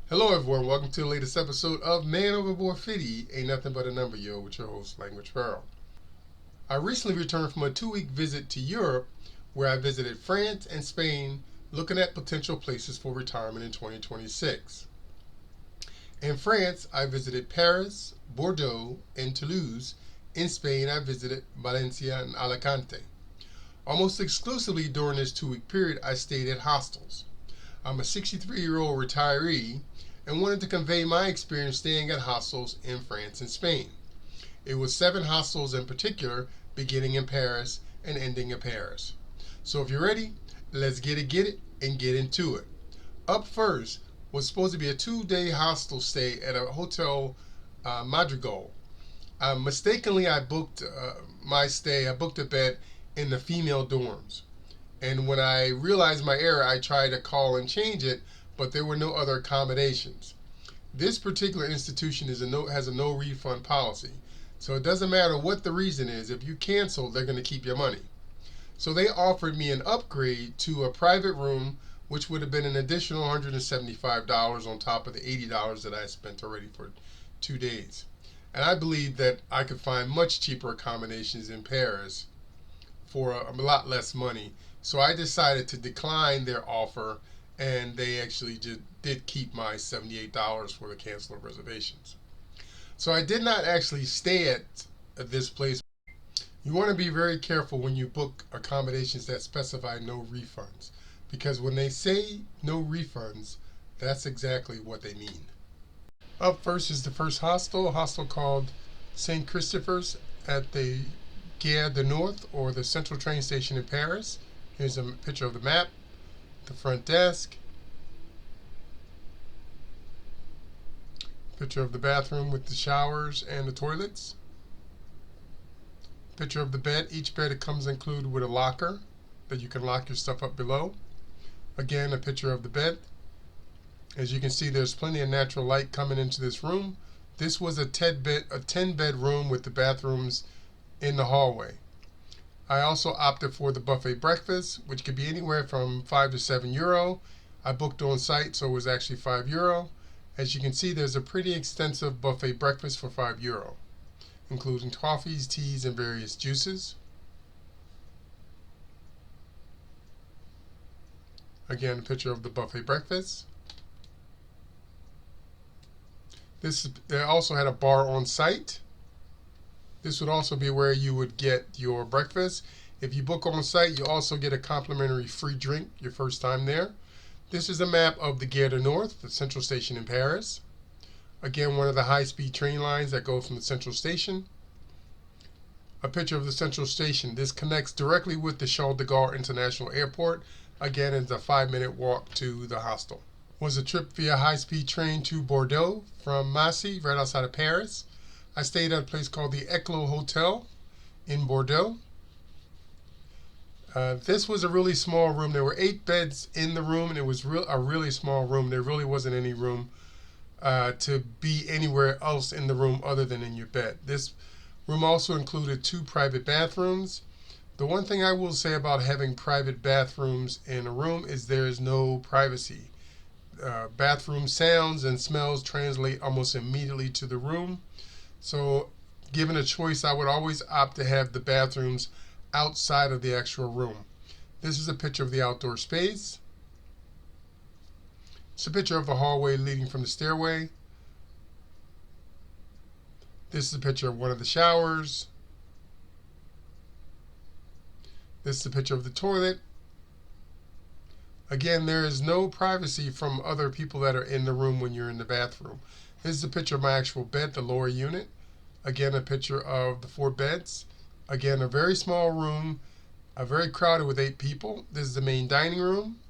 Hello everyone, welcome to the latest episode of Man Overboard 50, Ain't Nothing But a Number, yo, with your host, Language Pearl. I recently returned from a 2-week visit to Europe where I visited France and Spain looking at potential places for retirement in 2026. In France, I visited Paris, Bordeaux, and Toulouse. In Spain, I visited Valencia and Alicante. Almost exclusively during this 2-week period, I stayed at hostels. I'm a 63-year-old retiree and wanted to convey my experience staying at hostels in France and Spain. It was 7 hostels in particular, beginning in Paris and ending in Paris. So if you're ready, let's get it, and get into it. Up first was supposed to be a 2-day hostel stay at a hotel, Madrigal. Mistakenly, I booked I booked a bed in the female dorms. And when I realized my error, I tried to call and change it, but there were no other accommodations. This particular institution has a no refund policy. So it doesn't matter what the reason is, if you cancel, they're going to keep your money. So they offered me an upgrade to a private room, which would have been an additional $175 on top of the $80 that I spent already for 2 days. And I believe that I could find much cheaper accommodations in Paris for a lot less money. So I decided to decline their offer, and they actually did keep my $78 for the cancel of reservations. So I did not actually stay at this place. You want to be very careful when you book accommodations that specify no refunds, because when they say no refunds, that's exactly what they mean. Up first is the first hostel, a hostel called St. Christopher's at the Gare du Nord, or the central train station in Paris. Here's a picture of the map, the front desk, picture of the bathroom with the showers and the toilets, picture of the bed. Each bed comes included with a locker that you can lock your stuff up below. Again, a picture of the bed. As you can see, there's plenty of natural light coming into this room. This was a 10-bed room with the bathrooms in the hallway. I also opted for the buffet breakfast, which could be anywhere from €5 to €7. I booked on site, so it was actually €5. As you can see, there's a pretty extensive buffet breakfast for €5, including coffees, teas, and various juices. Again, a picture of the buffet breakfast. They also had a bar on site. This would also be where you would get your breakfast. If you book on site, you also get a complimentary free drink your first time there. This is a map of the Gare du Nord, the central station in Paris. Again, one of the high-speed train lines that go from the central station. A picture of the central station. This connects directly with the Charles de Gaulle International Airport. Again, it's a 5-minute walk to the hostel. Was a trip via high-speed train to Bordeaux from Massy, right outside of Paris. I stayed at a place called the Eklo Hotel in Bordeaux. This was a really small room. There were 8 beds in the room, and it was a really small room. There really wasn't any room to be anywhere else in the room other than in your bed. This room also included 2 private bathrooms. The one thing I will say about having private bathrooms in a room is there is no privacy. Bathroom sounds and smells translate almost immediately to the room. So given a choice, I would always opt to have the bathrooms outside of the actual room. This is a picture of the outdoor space. It's a picture of a hallway leading from the stairway. This is a picture of one of the showers. This is a picture of the toilet. Again, there is no privacy from other people that are in the room when you're in the bathroom. This is a picture of my actual bed, the lower unit. Again, a picture of the 4 beds. Again, a very small room, very crowded with 8 people. This is the main dining room,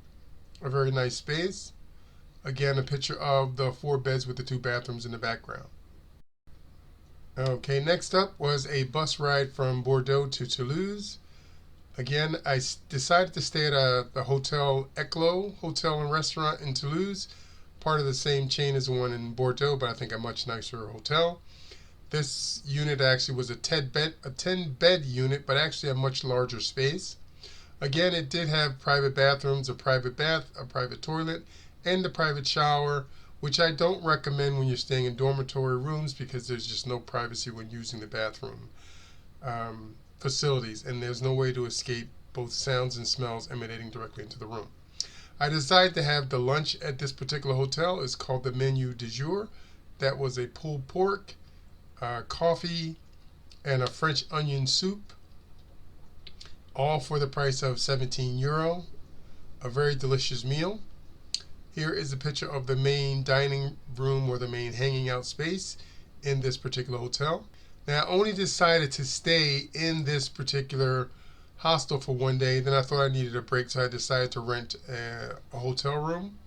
a very nice space. Again, a picture of the 4 beds with the 2 bathrooms in the background. Okay, next up was a bus ride from Bordeaux to Toulouse. Again, I decided to stay at the Hotel Eklo Hotel and Restaurant in Toulouse, part of the same chain as the one in Bordeaux, but I think a much nicer hotel. This unit actually was a 10-bed unit, but actually a much larger space. Again, it did have private bathrooms, a private bath, a private toilet, and a private shower which I don't recommend when you're staying in dormitory rooms because there's just no privacy when using the bathroom facilities, and there's no way to escape both sounds and smells emanating directly into the room. I decided to have the lunch at this particular hotel. It's called the menu du jour. That was a pulled pork, coffee, and a French onion soup, all for the price of €17. A very delicious meal. Here is a picture of the main dining room or the main hanging out space in this particular hotel. Now, I only decided to stay in this particular hostel for one day. Then I thought I needed a break, so I decided to rent a hotel room.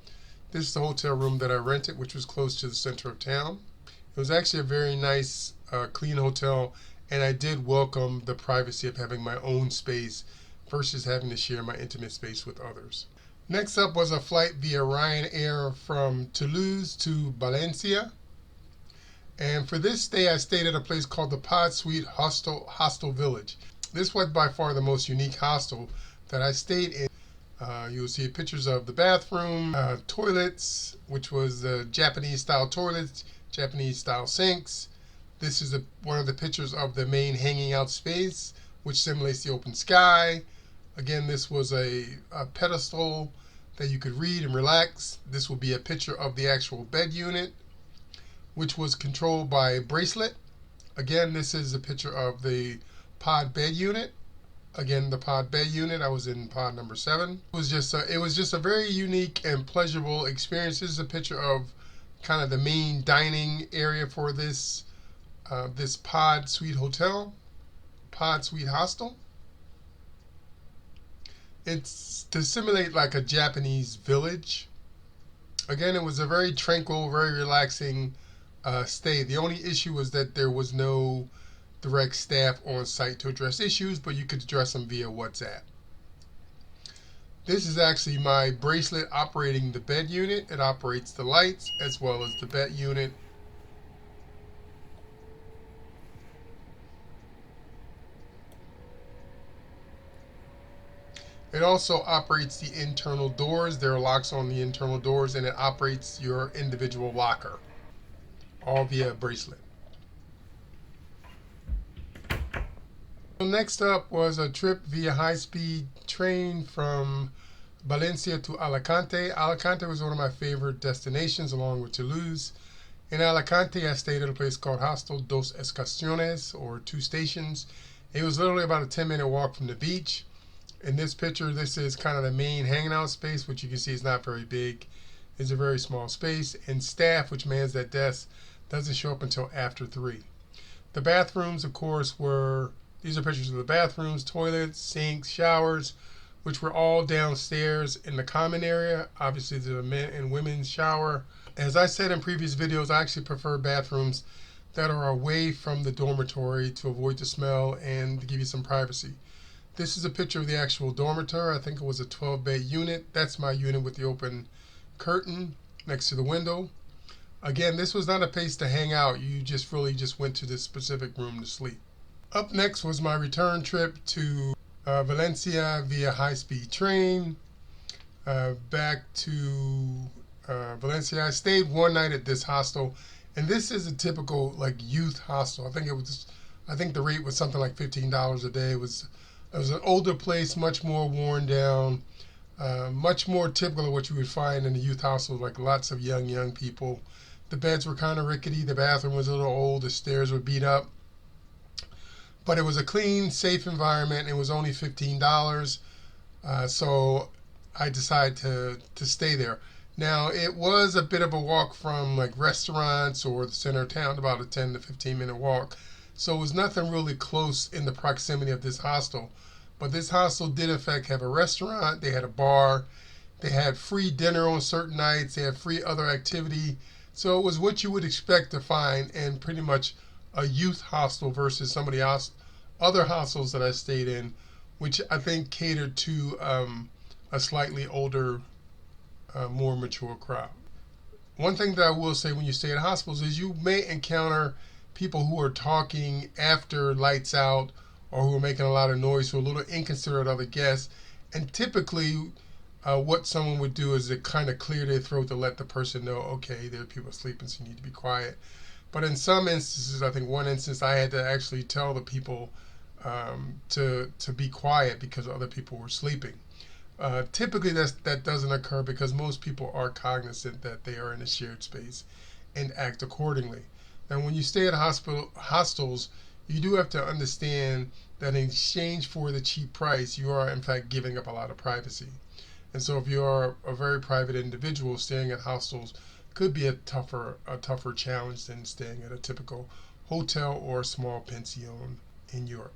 This is the hotel room that I rented, which was close to the center of town. It was actually a very nice, clean hotel, and I did welcome the privacy of having my own space versus having to share my intimate space with others. Next up was a flight via Ryanair from Toulouse to Valencia. And for this stay, I stayed at a place called the Pod Suite Hostel Village. This was by far the most unique hostel that I stayed in. You'll see pictures of the bathroom, toilets, which was the Japanese-style toilets, Japanese-style sinks. This is one of the pictures of the main hanging out space, which simulates the open sky. Again, this was a pedestal that you could read and relax. This will be a picture of the actual bed unit, which was controlled by a bracelet. Again, this is a picture of the pod bed unit. Again, the pod bed unit. I was in pod number 7. It was just a very unique and pleasurable experience. This is a picture of kind of the main dining area for this this Pod Suite Hotel, Pod Suite Hostel. It's to simulate like a Japanese village. Again, it was a very tranquil, very relaxing stay. The only issue was that there was no direct staff on site to address issues, but you could address them via WhatsApp. This is actually my bracelet operating the bed unit. It operates the lights as well as the bed unit. It also operates the internal doors. There are locks on the internal doors, and it operates your individual locker, all via a bracelet. Next up was a trip via high-speed train from Valencia to Alicante. Alicante was one of my favorite destinations along with Toulouse. In Alicante, I stayed at a place called Hostel dos Escaciones, or 2 stations. It was literally about a 10-minute walk from the beach. In this picture, this is kind of the main hanging out space, which you can see is not very big. It's a very small space, and staff, which mans that desk, doesn't show up until after 3. The bathrooms, of course, these are pictures of the bathrooms, toilets, sinks, showers, which were all downstairs in the common area. Obviously, there's a men and women's shower. As I said in previous videos, I actually prefer bathrooms that are away from the dormitory to avoid the smell and to give you some privacy. This is a picture of the actual dormitory. I think it was a 12-bed unit. That's my unit with the open curtain next to the window. Again, this was not a place to hang out. You just really just went to this specific room to sleep. Up next was my return trip to Valencia via high-speed train. Back to Valencia. I stayed one night at this hostel, and this is a typical like youth hostel. I think the rate was something like $15 a day. It was an older place, much more worn down, much more typical of what you would find in a youth hostel, like lots of young people. The beds were kind of rickety. The bathroom was a little old. The stairs were beat up. But it was a clean, safe environment. It was only $15. So I decided to stay there. Now, it was a bit of a walk from like restaurants or the center of town, about a 10 to 15-minute walk. So it was nothing really close in the proximity of this hostel. But this hostel did, in fact, have a restaurant. They had a bar. They had free dinner on certain nights. They had free other activity. So it was what you would expect to find in pretty much a youth hostel versus somebody else, other hostels that I stayed in, which I think catered to a slightly older, more mature crowd. One thing that I will say when you stay at hospitals is you may encounter people who are talking after lights out or who are making a lot of noise, who are a little inconsiderate of the guests. And typically, what someone would do is to kind of clear their throat to let the person know, okay, there are people sleeping, so you need to be quiet. But in some instances, I think one instance I had to actually tell the people to be quiet because other people were sleeping. Typically, that doesn't occur because most people are cognizant that they are in a shared space and act accordingly. Now, when you stay at hostels, you do have to understand that in exchange for the cheap price, you are in fact giving up a lot of privacy. And so, if you are a very private individual, staying at hostels could be a tougher challenge than staying at a typical hotel or small pension in Europe.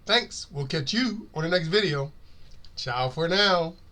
Thanks. We'll catch you on the next video. Ciao for now.